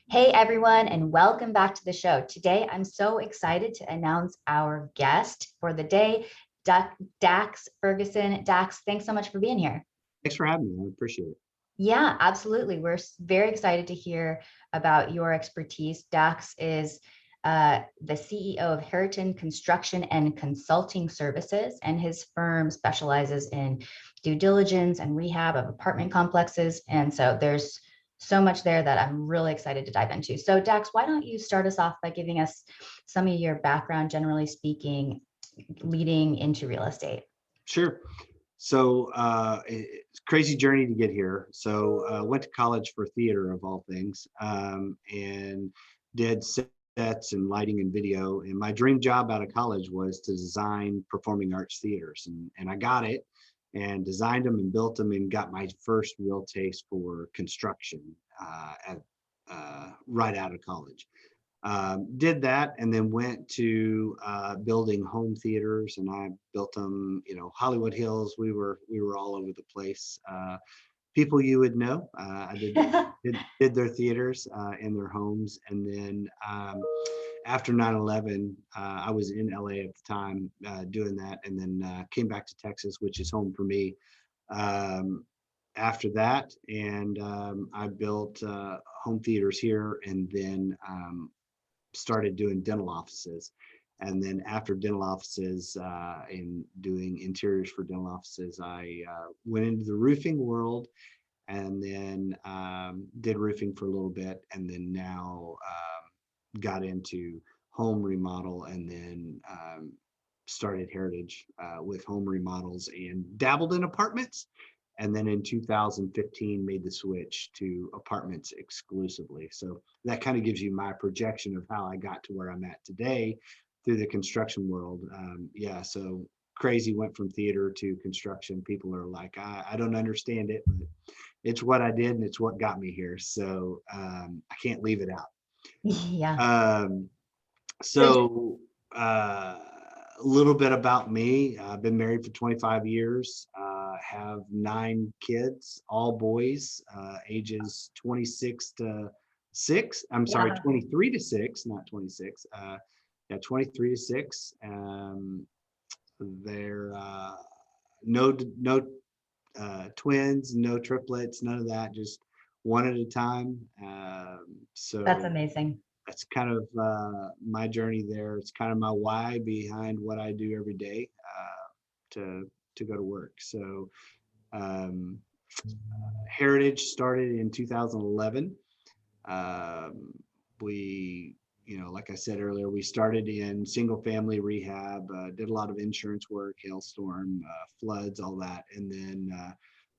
Hey everyone, and welcome back to the show. Today, I'm so excited to announce our guest for the day, Dax Ferguson. Dax, thanks so much for being here. Thanks for having me. I appreciate it. Yeah, absolutely. We're very excited to hear about your expertise. Dax is the CEO of Heriton Construction and Consulting Services, and his firm specializes in due diligence and rehab of apartment complexes. And so there's so much there that I'm really excited to dive into. So, Dax, why don't you start us off by giving us some of your background, generally speaking, leading into real estate? Sure. So it's a crazy journey to get here. So went to college for theater of all things, and did sets and lighting and video. And my dream job out of college was to design performing arts theaters, and I got it, and designed them and built them, and got my first real taste for construction right out of college. Did that and then went to building home theaters, and I built them, Hollywood Hills. We were all over the place. People you would know. I did their theaters in their homes, and then after 9/11, I was in LA at the time doing that, and then came back to Texas, which is home for me. Um, After that, and I built home theaters here, and then started doing dental offices. And then after dental offices and doing interiors for dental offices, I went into the roofing world, and then did roofing for a little bit. And then now got into home remodel, and then started Heritage with home remodels and dabbled in apartments. And then in 2015 made the switch to apartments exclusively. So that kind of gives you my projection of how I got to where I'm at today through the construction world. Yeah, so crazy, went from theater to construction. People are like, I don't understand it, but it's what I did and it's what got me here. So I can't leave it out. Yeah. Um, So, so a little bit about me. I've been married for 25 years. Have 9 kids, all boys, ages 26 to 6. I'm sorry, yeah. 23 to 6, not 26. Yeah, 23 to 6. They're no twins, no triplets, none of that. Just one at a time. That's So amazing. that's kind of my journey there. It's kind of my why behind what I do every day to go to work. So um, Heritage started in 2011. Um, we, like I said earlier, we started in single family rehab, did a lot of insurance work, hailstorm, floods, all that. And then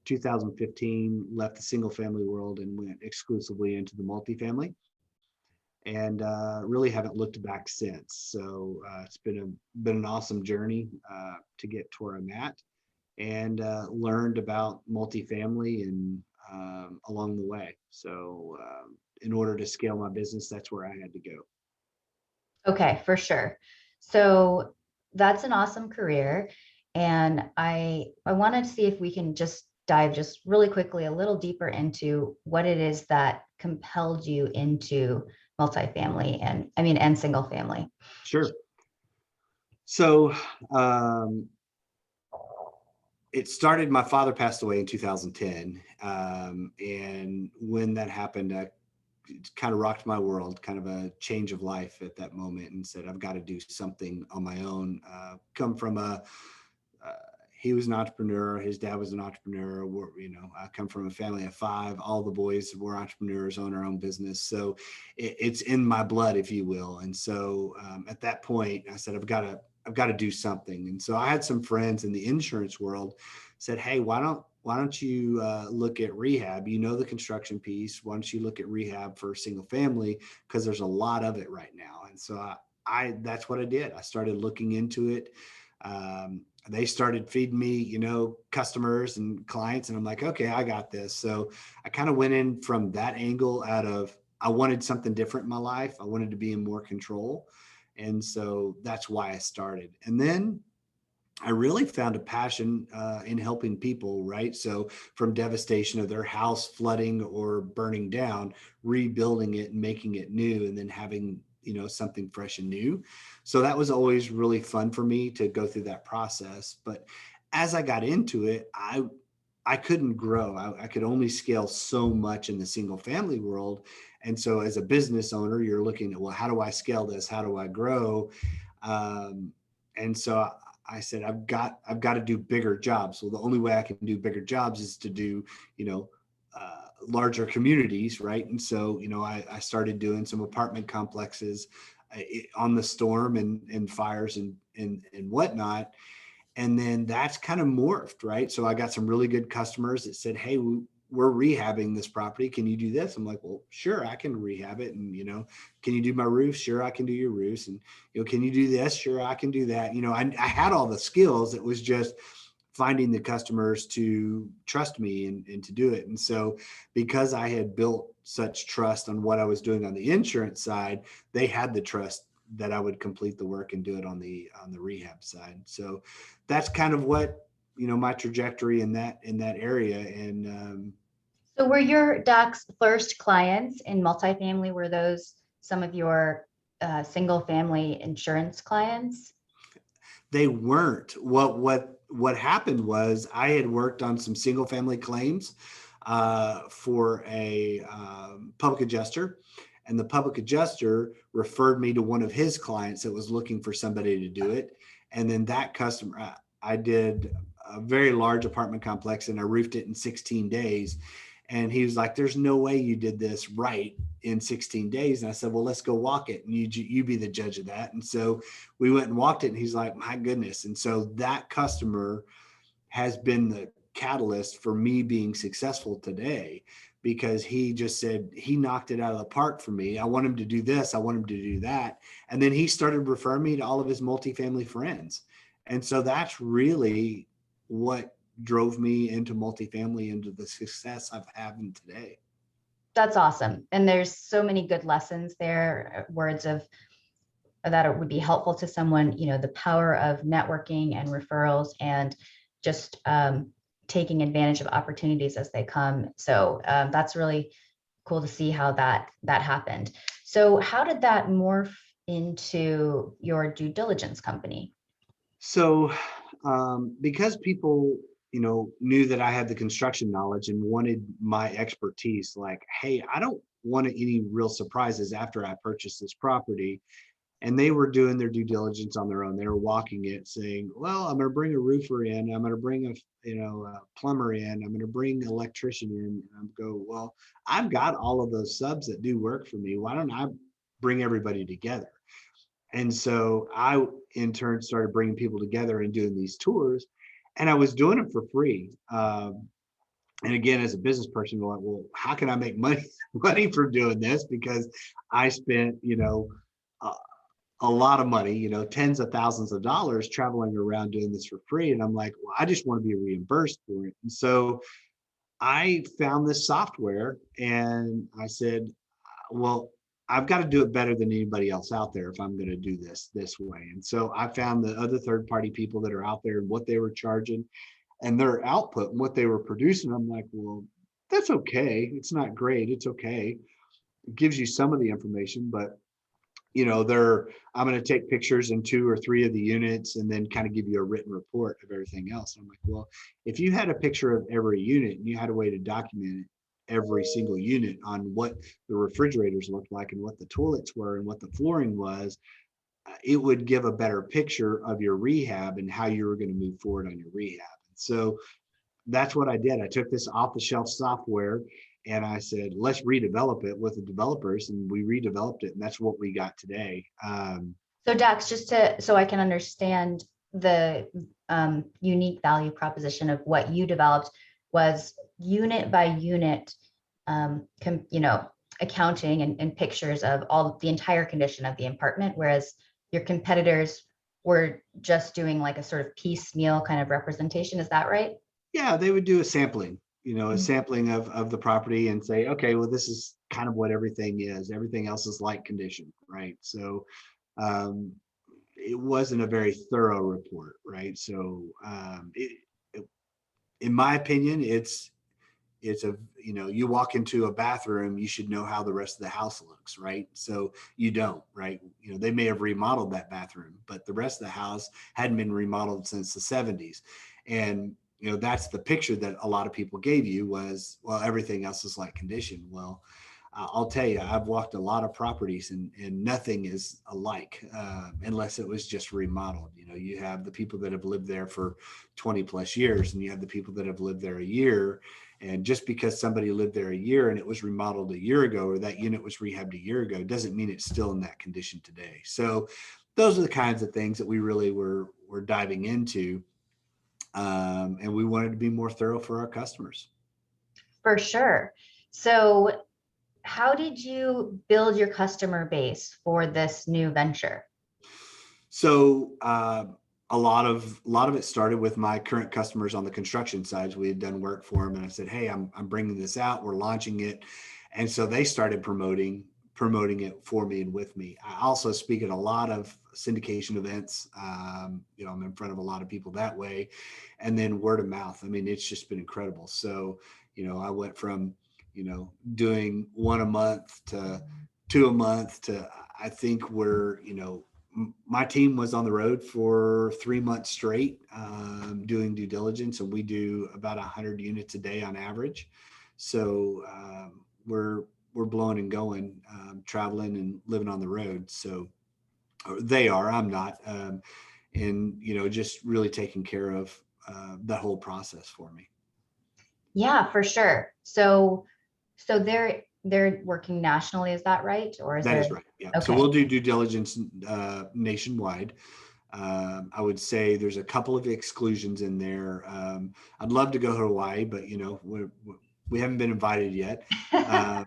2015 left the single family world and went exclusively into the multifamily, and really haven't looked back since. So it's been an awesome journey to get to where I'm at, and learned about multifamily and along the way. So in order to scale my business, that's where I had to go. Okay, for sure. So that's an awesome career. And I wanted to see if we can just dive just really quickly a little deeper into what it is that compelled you into multifamily and single family. Sure. So um, it started. My father passed away in 2010, and when that happened, it kind of rocked my world, kind of a change of life at that moment, and said, I've got to do something on my own. Come from uh, he was an entrepreneur. His dad was an entrepreneur. I come from a family of 5. All the boys were entrepreneurs, own our own business. So it's in my blood, if you will. And so at that point, I said, I've got to do something. And so I had some friends in the insurance world said, hey, why don't you look at rehab? You know, the construction piece. Why don't you look at rehab for single family? Because there's a lot of it right now. And so I that's what I did. I started looking into it. They started feeding me, customers and clients, and I'm like, okay, I got this. So I kind of went in from that angle. Out of, I wanted something different in my life. I wanted to be in more control. And so that's why I started. And then I really found a passion in helping people, right? So from devastation of their house flooding or burning down, rebuilding it and making it new, and then having, something fresh and new. So that was always really fun for me to go through that process. But as I got into it, I couldn't grow. I could only scale so much in the single family world. And so as a business owner, you're looking at, well, how do I scale this? How do I grow? Um, and so I said, I've got to do bigger jobs. Well, the only way I can do bigger jobs is to do, larger communities, right? And so, I started doing some apartment complexes on the storm and fires and whatnot. And then that's kind of morphed, right? So I got some really good customers that said, hey, we're rehabbing this property. Can you do this? I'm like, well, sure, I can rehab it. And, can you do my roof? Sure, I can do your roofs. And, can you do this? Sure, I can do that. I had all the skills. It was just finding the customers to trust me and to do it. And so because I had built such trust on what I was doing on the insurance side, they had the trust that I would complete the work and do it on the rehab side. So that's kind of what, my trajectory in that area. And So were your Dax first clients in multifamily, were those some of your single family insurance clients? they weren't. What happened was I had worked on some single family claims for a public adjuster, and the public adjuster referred me to one of his clients that was looking for somebody to do it. And then that customer, I did a very large apartment complex and I roofed it in 16 days. And he was like, there's no way you did this right in 16 days. And I said, well, let's go walk it and you be the judge of that. And so we went and walked it and he's like, my goodness. And so that customer has been the catalyst for me being successful today, because he just said he knocked it out of the park for me. I want him to do this. I want him to do that. And then he started referring me to all of his multifamily friends. And so that's really what drove me into multifamily, into the success I've having today. That's awesome. And there's so many good lessons there, words of that it would be helpful to someone, the power of networking and referrals and just taking advantage of opportunities as they come. So that's really cool to see how that happened. So how did that morph into your due diligence company? So, because people, knew that I had the construction knowledge and wanted my expertise, like, hey, I don't want any real surprises after I purchase this property. And they were doing their due diligence on their own. They were walking it, saying, well, I'm going to bring a roofer in. I'm going to bring a plumber in. I'm going to bring an electrician in. And I'm go, well, I've got all of those subs that do work for me. Why don't I bring everybody together? And so I, in turn, started bringing people together and doing these tours. And I was doing it for free. And again, as a business person, going, well, how can I make money money from doing this? Because I spent, a, a lot of money, tens of thousands of dollars traveling around doing this for free. And I'm like, well, I just want to be reimbursed for it. And so I found this software and I said, well, I've got to do it better than anybody else out there if I'm going to do this way. And so I found the other third party people that are out there and what they were charging and their output and what they were producing. I'm like, well, that's okay. It's not great. It's okay. It gives you some of the information, but I'm going to take pictures in 2 or 3 of the units and then kind of give you a written report of everything else. And I'm like, well, if you had a picture of every unit and you had a way to document every single unit on what the refrigerators looked like and what the toilets were and what the flooring was, it would give a better picture of your rehab and how you were going to move forward on your rehab. So that's what I did. I took this off the shelf software and I said, let's redevelop it with the developers. And we redeveloped it. And that's what we got today. So Dax, so I can understand the unique value proposition of what you developed was unit by unit, accounting and pictures of all the entire condition of the apartment, whereas your competitors were just doing like a sort of piecemeal kind of representation. Is that right? Yeah, they would do a sampling, a Mhm. sampling of the property and say, okay, well, this is kind of what everything is. Everything else is like condition, right? So um, it wasn't a very thorough report, right? So in my opinion, it's a, you know, you walk into a bathroom, you should know how the rest of the house looks, right? So you don't, right? You know, they may have remodeled that bathroom, but the rest of the house hadn't been remodeled since the 70s. And, you know, that's the picture that a lot of people gave you was, well, everything else is like condition. Well, I'll tell you, I've walked a lot of properties and nothing is alike unless it was just remodeled. You know, you have the people that have lived there for 20 plus years and you have the people that have lived there a year. And just because somebody lived there a year and it was remodeled a year ago, or that unit was rehabbed a year ago, doesn't mean it's still in that condition today. So those are the kinds of things that we really were diving into. And we wanted to be more thorough for our customers. For sure. So how did you build your customer base for this new venture? So a lot of it started with my current customers on the construction side. We had done work for them, and I said, "Hey, I'm bringing this out. We're launching it," and so they started promoting it for me and with me. I also speak at a lot of syndication events. You know, I'm in front of a lot of people that way, and then word of mouth. I mean, it's just been incredible. So, you know, I went from, you know, doing one a month to two a month to, I think we're, you know, my team was on the road for 3 months straight doing due diligence, and we do about 100 units a day on average. So we're blowing and going, traveling and living on the road. So they are, I'm not, and you know, just really taking care of that whole process for me. Yeah, for sure. So they're working nationally, is that right? Or is That there? is right. Yeah. So Okay. we'll do due diligence nationwide. I would say there's a couple of exclusions in there. I'd love to go to Hawaii, but you know, we haven't been invited yet. Uh,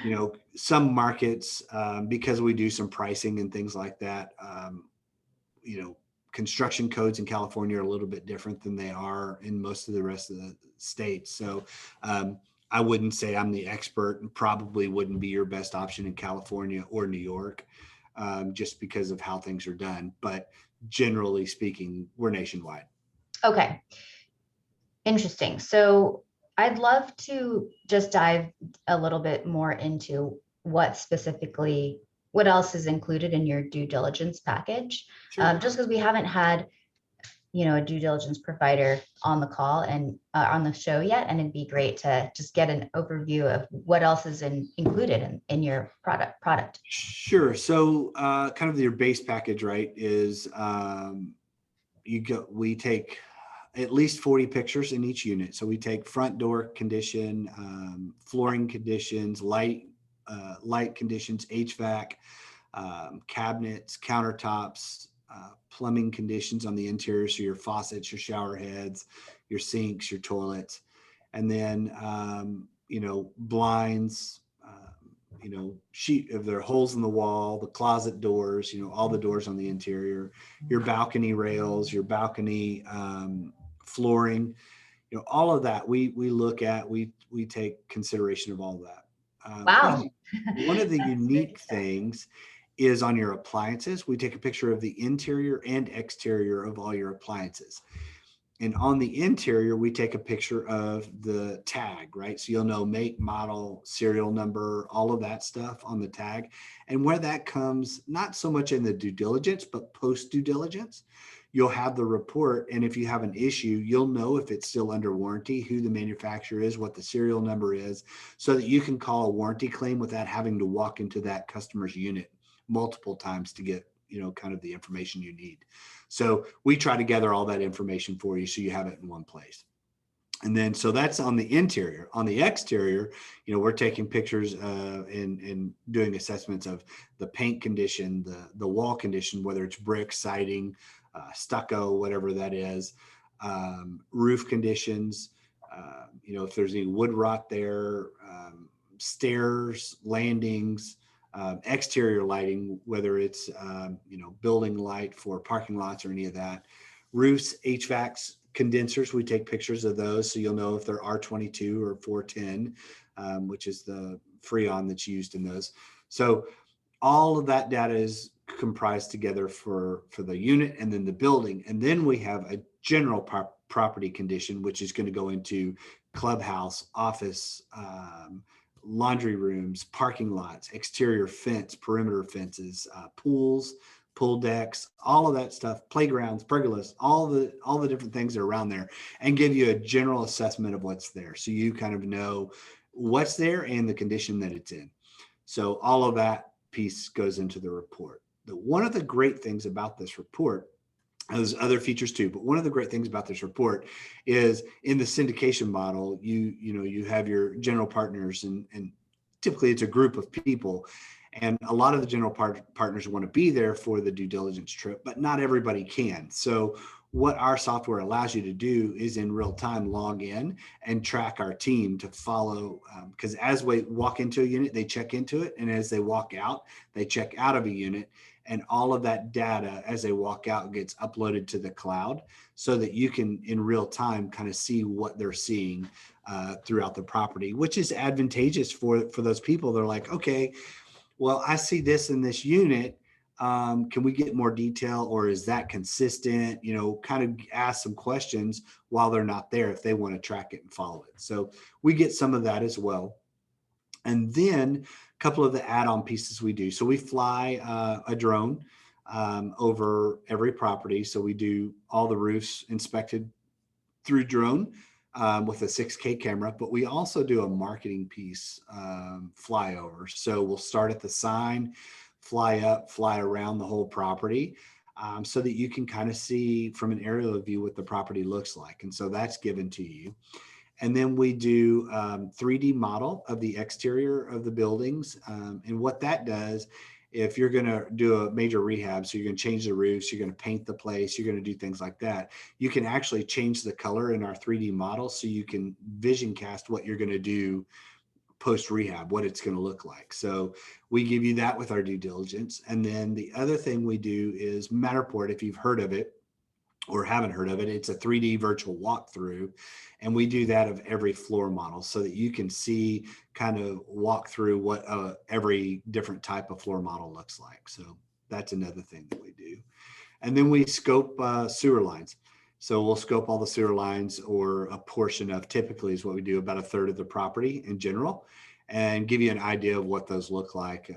you know, some markets, because we do some pricing and things like that, you know, construction codes in California are a little bit different than they are in most of the rest of the states. So I wouldn't say I'm the expert, and probably wouldn't be your best option in California or New York, just because of how things are done. But generally speaking, we're nationwide. Okay. Interesting. So I'd love to just dive a little bit more into what else is included in your due diligence package. Sure. Just because we haven't had, a due diligence provider on the call and on the show yet, and it'd be great to just get an overview of what else is included in your product. Sure. So kind of your base package, right, is we take at least 40 pictures in each unit. So we take front door condition, flooring conditions, light conditions, HVAC, cabinets, countertops, plumbing conditions on the interior. So your faucets, your shower heads, your sinks, your toilets, and then, you know, blinds, you know, sheet if there are holes in the wall, the closet doors, you know, all the doors on the interior, your balcony rails, your balcony flooring, you know, all of that we look at, we take consideration of all of that. Wow. One of the That's very unique detailed. things is on your appliances. We take a picture of the interior and exterior of all your appliances. And on the interior, we take a picture of the tag, right? So you'll know make, model, serial number, all of that stuff on the tag. And where that comes, not so much in the due diligence, but post due diligence, you'll have the report. And if you have an issue, you'll know if it's still under warranty, who the manufacturer is, what the serial number is, so that you can call a warranty claim without having to walk into that customer's unit multiple times to get, you know, kind of the information you need. So we try to gather all that information for you so you have it in one place. And then, so that's on the interior. On the exterior, you know, we're taking pictures and doing assessments of the paint condition, the wall condition, whether it's brick, siding, stucco, whatever that is, roof conditions, you know, if there's any wood rot there, stairs, landings, exterior lighting, whether it's, you know, building light for parking lots or any of that. Roofs, HVACs, condensers, we take pictures of those so you'll know if they're R22 or 410, which is the Freon that's used in those. So all of that data is comprised together for the unit and then the building. And then we have a general property condition, which is going to go into clubhouse, office, laundry rooms, parking lots, exterior fence, perimeter fences, pools, pool decks, all of that stuff, playgrounds, pergolas, all the different things that are around there, and give you a general assessment of what's there, so you kind of know what's there and the condition that it's in. So all of that piece goes into the report. One of the great things about this report, there's other features too, but one of the great things about this report is in the syndication model, you have your general partners, and typically it's a group of people. And a lot of the general partners want to be there for the due diligence trip, but not everybody can. So what our software allows you to do is in real time log in and track our team to follow, because as we walk into a unit, they check into it. And as they walk out, they check out of a unit. And all of that data as they walk out gets uploaded to the cloud, so that you can in real time kind of see what they're seeing throughout the property, which is advantageous for those people. They're like, okay, well, I see this in this unit. Can we get more detail, or is that consistent? Kind of ask some questions while they're not there if they want to track it and follow it. So we get some of that as well. And then a couple of the add-on pieces we do. So we fly a drone over every property. So we do all the roofs inspected through drone with a 6K camera, but we also do a marketing piece flyover. So we'll start at the sign, fly up, fly around the whole property, so that you can kind of see from an aerial view what the property looks like. And so that's given to you. And then we do 3D model of the exterior of the buildings. And what that does, if you're going to do a major rehab, so you're going to change the roofs, you're going to paint the place, you're going to do things like that, you can actually change the color in our 3D model, so you can vision cast what you're going to do post rehab, what it's going to look like. So we give you that with our due diligence. And then the other thing we do is Matterport, if you've heard of it or haven't heard of it, it's a 3D virtual walkthrough. And we do that of every floor model, so that you can see, kind of walk through what every different type of floor model looks like. So that's another thing that we do. And then we scope sewer lines. So we'll scope all the sewer lines, or a portion of, typically is what we do, about a third of the property in general, and give you an idea of what those look like,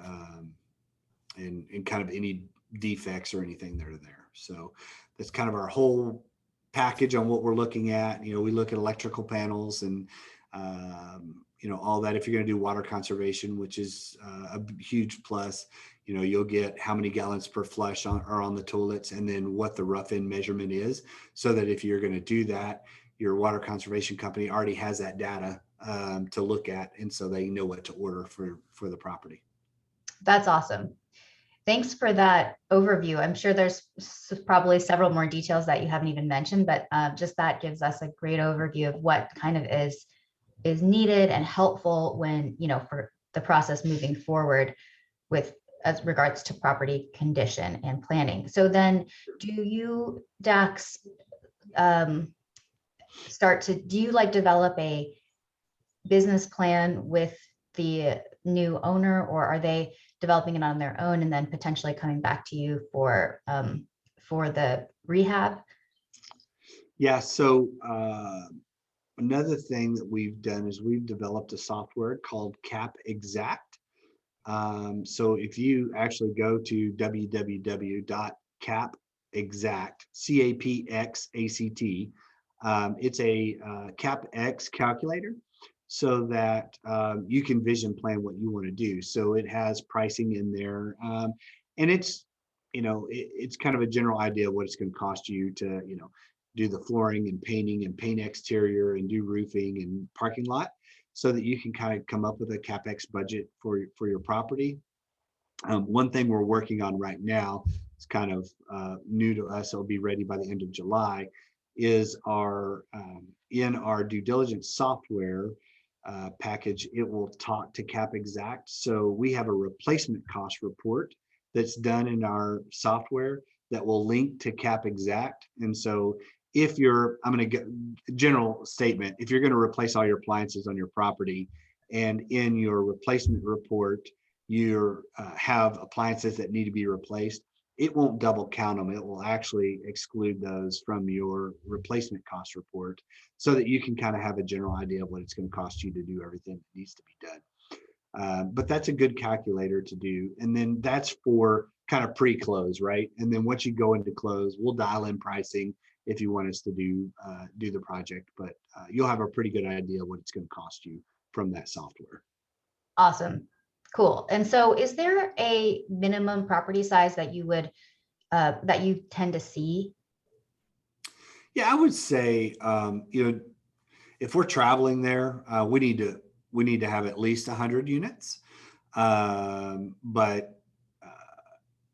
and kind of any defects or anything that are there. So that's kind of our whole package on what we're looking at. We look at electrical panels and all that. If you're going to do water conservation, which is a huge plus, you'll get how many gallons per flush are on the toilets, and then what the rough end measurement is, so that if you're going to do that, your water conservation company already has that data to look at, and so they know what to order for the property. That's awesome. Thanks for that overview. I'm sure there's probably several more details that you haven't even mentioned, but just that gives us a great overview of what kind of is needed and helpful when, for the process moving forward with as regards to property condition and planning. So then do you, Dax, do you develop a business plan with the new owner, or are they developing it on their own and then potentially coming back to you for the rehab? Yeah. So another thing that we've done is we've developed a software called Cap Exact. So if you actually go to www.capexact, CAPXACT, it's a CapEx calculator, so that you can vision plan what you want to do. So it has pricing in there, and it's it's kind of a general idea of what it's going to cost you to do the flooring and painting and paint exterior and do roofing and parking lot, so that you can kind of come up with a CapEx budget for your property. One thing we're working on right now, it's kind of new to us, it'll be ready by the end of July, is our in our due diligence software package, it will talk to Cap Exact. So we have a replacement cost report that's done in our software that will link to Cap Exact. And so if I'm going to get general statement, if you're going to replace all your appliances on your property, and in your replacement report, you have appliances that need to be replaced, it won't double count them. It will actually exclude those from your replacement cost report so that you can kind of have a general idea of what it's going to cost you to do everything that needs to be done. But that's a good calculator to do. And then that's for kind of pre-close, right? And then once you go into close, we'll dial in pricing if you want us to do the project. But you'll have a pretty good idea what it's going to cost you from that software. Awesome. Cool. And so is there a minimum property size that you would that you tend to see? Yeah, I would say, if we're traveling there, we need to have at least 100 units. But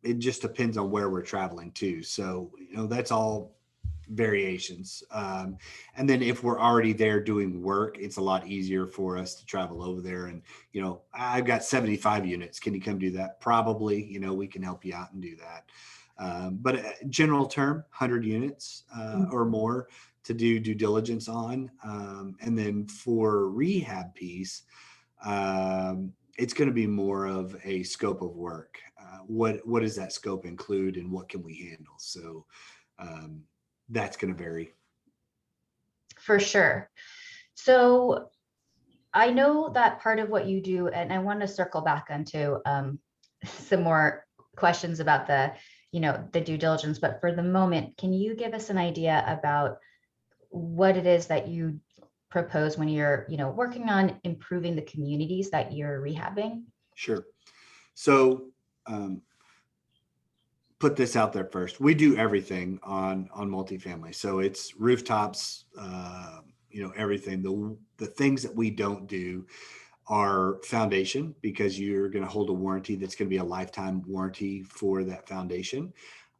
it just depends on where we're traveling to. So, that's all variations. And then if we're already there doing work, it's a lot easier for us to travel over there. And, I've got 75 units. Can you come do that? Probably, we can help you out and do that. But general term, 100 units or more to do due diligence on. And then for rehab piece, it's going to be more of a scope of work. What does that scope include and what can we handle? So that's going to vary. For sure. So I know that part of what you do, and I want to circle back onto some more questions about the due diligence, but for the moment, can you give us an idea about what it is that you propose when you're, working on improving the communities that you're rehabbing? Sure. So put this out there first. We do everything on multifamily. So it's rooftops, everything. The things that we don't do are foundation, because you're going to hold a warranty that's going to be a lifetime warranty for that foundation.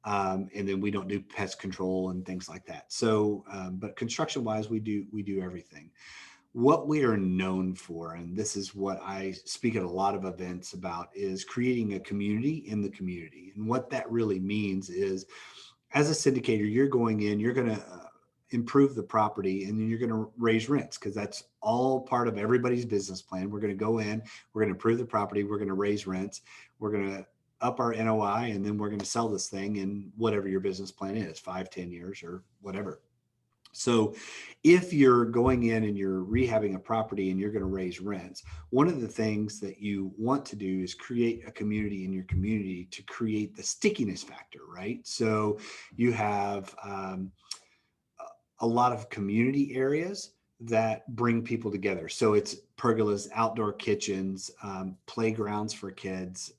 And then we don't do pest control and things like that. So, but construction wise, we do everything. What we are known for, and this is what I speak at a lot of events about, is creating a community in the community. And what that really means is, as a syndicator, you're going in, you're going to improve the property, and then you're going to raise rents, because that's all part of everybody's business plan. We're going to go in, we're going to improve the property, we're going to raise rents, we're going to up our NOI, and then we're going to sell this thing in whatever your business plan is, 5, 10 years or whatever. So if you're going in and you're rehabbing a property and you're going to raise rents, one of the things that you want to do is create a community in your community to create the stickiness factor, right? So you have a lot of community areas that bring people together. So it's pergolas, outdoor kitchens, playgrounds for kids,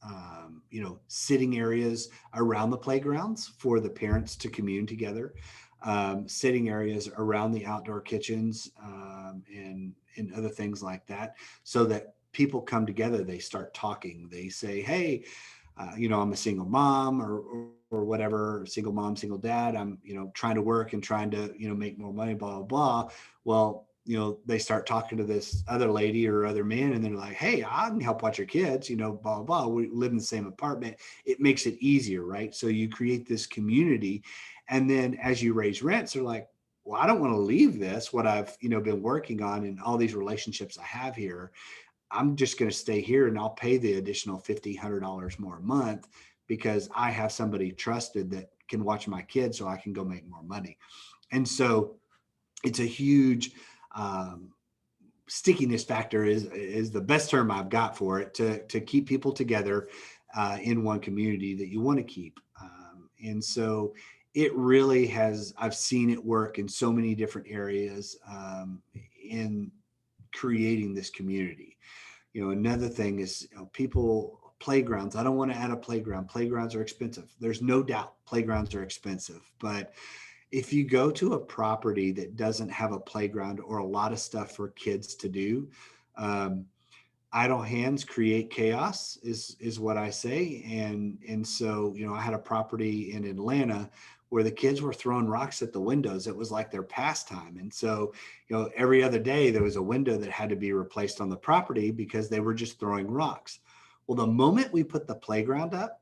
sitting areas around the playgrounds for the parents to commune together, sitting areas around the outdoor kitchens, and other things like that, so that people come together, they start talking, they say, hey, I'm a single mom or whatever, single mom, single dad. I'm, trying to work and trying to, make more money, blah, blah, blah. Well, they start talking to this other lady or other man, and they're like, hey, I can help watch your kids, blah, blah, blah. We live in the same apartment. It makes it easier, right? So you create this community. And then as you raise rents, they're like, well, I don't want to leave this, what I've, been working on and all these relationships I have here. I'm just going to stay here and I'll pay the additional $50, $100 more a month, because I have somebody trusted that can watch my kids so I can go make more money. And so it's a huge stickiness factor is the best term I've got for it, to keep people together in one community that you want to keep. And so it really has, I've seen it work in so many different areas in creating this community. Another thing is, people, playgrounds. I don't want to add a playground. Playgrounds are expensive. There's no doubt playgrounds are expensive. But if you go to a property that doesn't have a playground or a lot of stuff for kids to do, idle hands create chaos is what I say. And so, I had a property in Atlanta where the kids were throwing rocks at the windows. It was like their pastime. And so, every other day there was a window that had to be replaced on the property because they were just throwing rocks. Well, the moment we put the playground up,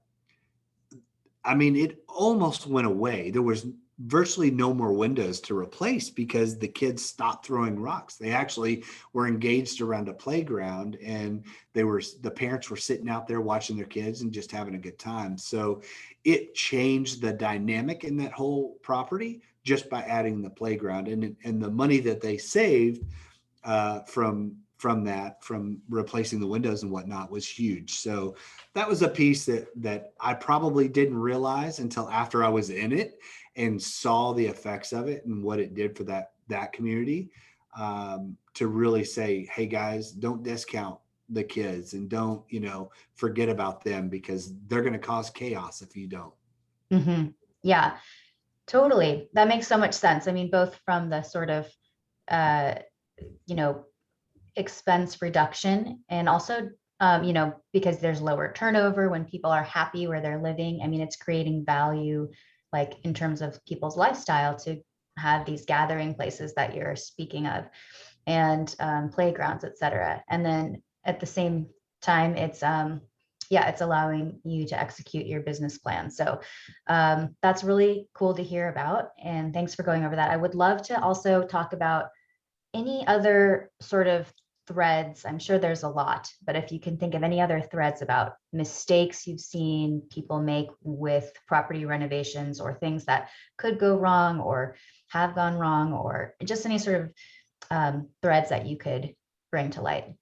I mean, it almost went away. There was virtually no more windows to replace because the kids stopped throwing rocks. They actually were engaged around a playground, and the parents were sitting out there watching their kids and just having a good time. So it changed the dynamic in that whole property just by adding the playground, and the money that they saved from replacing the windows and whatnot was huge. So that was a piece that I probably didn't realize until after I was in it and saw the effects of it and what it did for that community. To really say, hey guys, don't discount the kids, and don't forget about them, because they're going to cause chaos if you don't. Hmm. Yeah, totally. That makes so much sense. I mean, both from the sort of, uh, you know, expense reduction, and also, because there's lower turnover when people are happy where they're living. I mean, it's creating value, like in terms of people's lifestyle, to have these gathering places that you're speaking of, and playgrounds, et cetera. And then at the same time, it's allowing you to execute your business plan. So that's really cool to hear about. And thanks for going over that. I would love to also talk about any other sort of threads. I'm sure there's a lot, but if you can think of any other threads about mistakes you've seen people make with property renovations, or things that could go wrong or have gone wrong, or just any sort of threads that you could bring to light.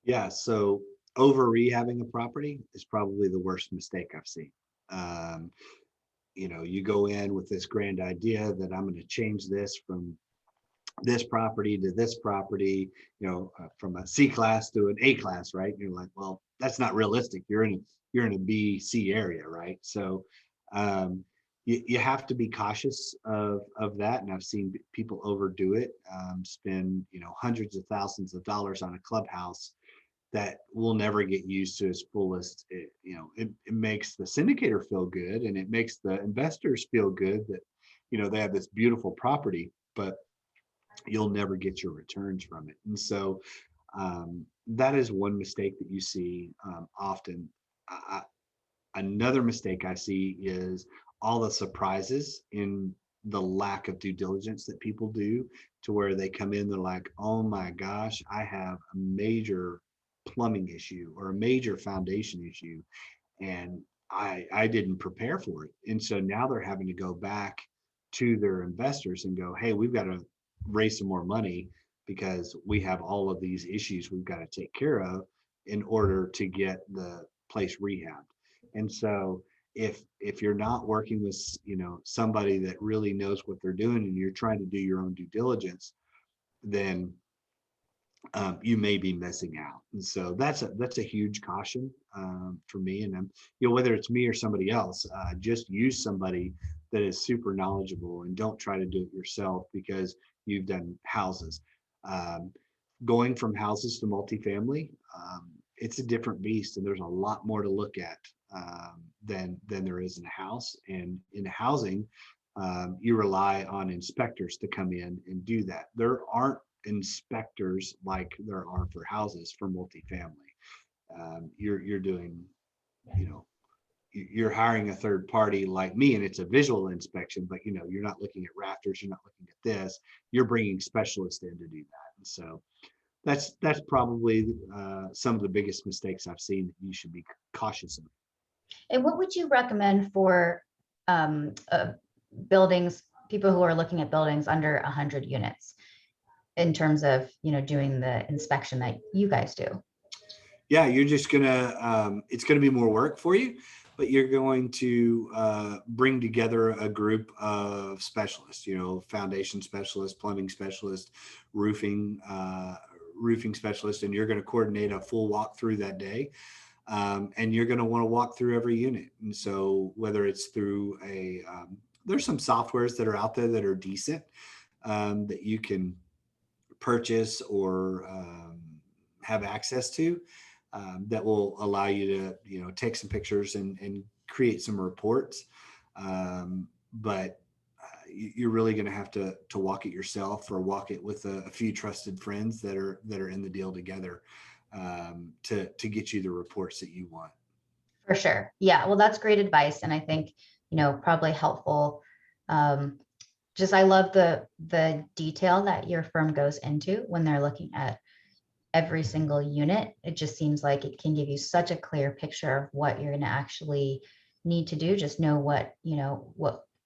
Yeah, so over rehabbing a property is probably the worst mistake I've seen. Um, you go in with this grand idea that I'm going to change this from this property to this property, from a C class to an A class, right? You're like, well, that's not realistic. You're in a B, C area, right? So um, you have to be cautious of that. And I've seen people overdo it, spend, hundreds of thousands of dollars on a clubhouse that will never get used to its fullest. It makes the syndicator feel good, and it makes the investors feel good that, they have this beautiful property, but you'll never get your returns from it. And so that is one mistake that you see often. Another mistake I see is all the surprises in the lack of due diligence that people do, to where they come in, they're like, oh my gosh, I have a major plumbing issue or a major foundation issue, and I didn't prepare for it. And so now they're having to go back to their investors and go, hey, we've got to raise some more money because we have all of these issues we've got to take care of in order to get the place rehabbed. And so if you're not working with somebody that really knows what they're doing, and you're trying to do your own due diligence, then you may be missing out. And so that's a huge caution for me. And whether it's me or somebody else, just use somebody that is super knowledgeable, and don't try to do it yourself because you've done houses. Um, Going from houses to multifamily, it's a different beast, and there's a lot more to look at than there is in a house. And in housing, you rely on inspectors to come in and do that. There aren't inspectors like there are for houses for multifamily. You're doing, you know, you're hiring a third party like me, and it's a visual inspection, but you're not looking at rafters, you're not looking at this. You're bringing specialists in to do that. And so that's probably some of the biggest mistakes I've seen that you should be cautious of. And what would you recommend for um, uh, buildings, people who are looking at buildings under 100 units, in terms of, doing the inspection that you guys do? Yeah, you're just gonna it's gonna be more work for you, but you're going to bring together a group of specialists, foundation specialists, plumbing specialists, roofing roofing specialists, and you're going to coordinate a full walkthrough that day. And you're going to want to walk through every unit. And so whether it's through there's some softwares that are out there that are decent, that you can purchase or have access to, that will allow you to take some pictures and create some reports. But you're really going to have to walk it yourself, or walk it with a few trusted friends that are in the deal together, to get you the reports that you want. For sure. Yeah. Well, that's great advice. And I think, probably helpful Just I love the detail that your firm goes into when they're looking at every single unit. It just seems like it can give you such a clear picture of what you're going to actually need to do. Just know what,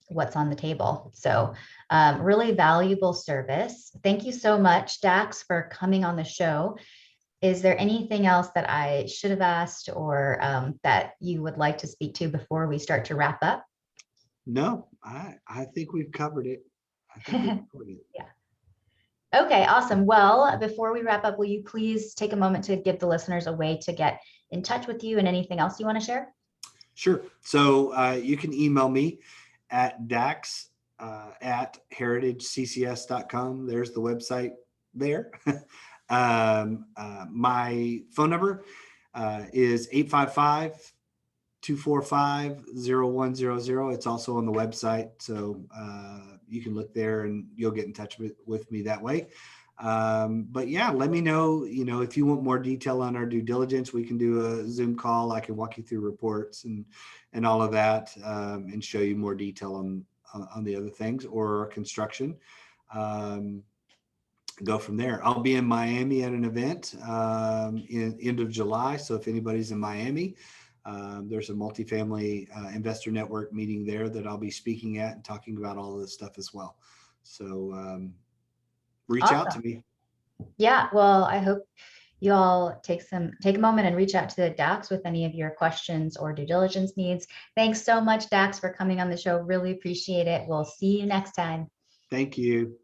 what's on the table. So really valuable service. Thank you so much, Dax, for coming on the show. Is there anything else that I should have asked or that you would like to speak to before we start to wrap up? No, I think we've covered it. I think we've covered it. Yeah. Okay, awesome. Well, before we wrap up, will you please take a moment to give the listeners a way to get in touch with you and anything else you want to share? Sure. So you can email me at dax at heritageccs.com. There's the website there. My phone number is 855-245-0100. It's also on the website. So you can look there and you'll get in touch with me that way. But yeah, let me know, if you want more detail on our due diligence, we can do a Zoom call. I can walk you through reports and all of that, and show you more detail on the other things or construction. Go from there. I'll be in Miami at an event in end of July. So if anybody's in Miami, there's a multifamily investor network meeting there that I'll be speaking at and talking about all of this stuff as well. So reach out to Awesome. me. Yeah, well, I hope you all take a moment and reach out to Dax with any of your questions or due diligence needs. Thanks so much, Dax, for coming on the show. Really appreciate it. We'll see you next time. Thank you.